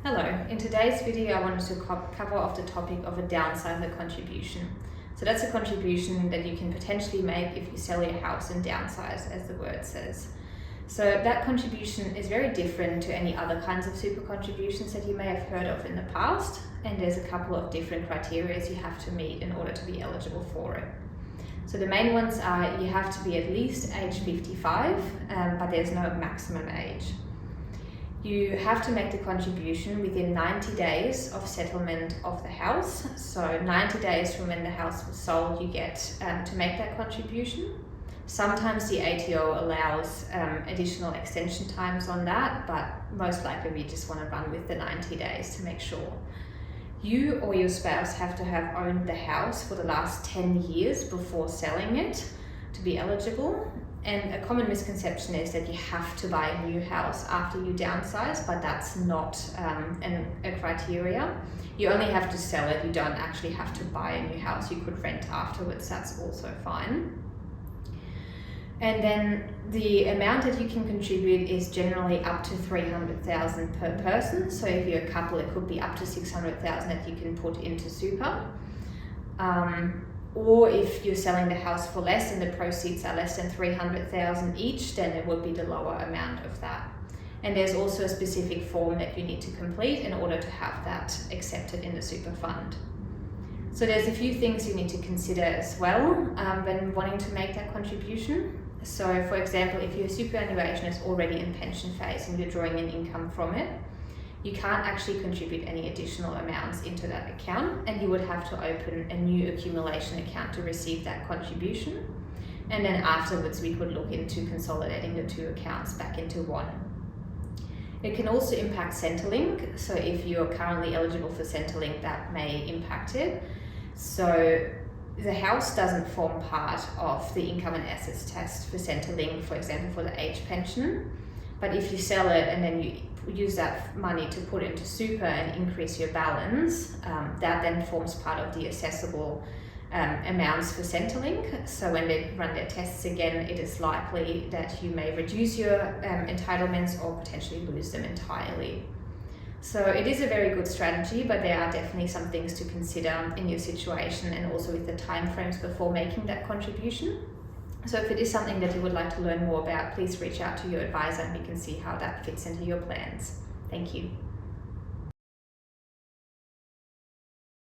Hello, in today's video I wanted to cover off the topic of a downsizer contribution. So that's a contribution that you can potentially make if you sell your house and downsize, as the word says. So that contribution is very different to any other kinds of super contributions that you may have heard of in the past, and there's a couple of different criteria you have to meet in order to be eligible for it. So the main ones are you have to be at least age 55, but there's no maximum age. You have to make the contribution within 90 days of settlement of the house. So 90 days from when the house was sold, you get to make that contribution. Sometimes the ATO allows additional extension times on that, but most likely we just want to run with the 90 days to make sure. You or your spouse have to have owned the house for the last 10 years before selling it to be eligible. And a common misconception is that you have to buy a new house after you downsize, but that's not a criteria. You only have to sell it, you don't actually have to buy a new house. You could rent afterwards, that's also fine. And then the amount that you can contribute is generally up to $300,000 per person. So if you're a couple, it could be up to $600,000 that you can put into super. Or if you're selling the house for less and the proceeds are less than $300,000 each, then it would be the lower amount of that. And there's also a specific form that you need to complete in order to have that accepted in the super fund. So there's a few things you need to consider as well when wanting to make that contribution. So for example, if your superannuation is already in pension phase and you're drawing an income from it, you can't actually contribute any additional amounts into that account, and you would have to open a new accumulation account to receive that contribution. And then afterwards we could look into consolidating the two accounts back into one. It can also impact Centrelink. So if you're currently eligible for Centrelink, that may impact it. So the house doesn't form part of the income and assets test for Centrelink, for example, for the age pension. But if you sell it and then you use that money to put into super and increase your balance, that then forms part of the assessable amounts for Centrelink. So when they run their tests again, it is likely that you may reduce your entitlements or potentially lose them entirely. So it is a very good strategy, but there are definitely some things to consider in your situation and also with the timeframes before making that contribution. So if it is something that you would like to learn more about, please reach out to your advisor and we can see how that fits into your plans. Thank you.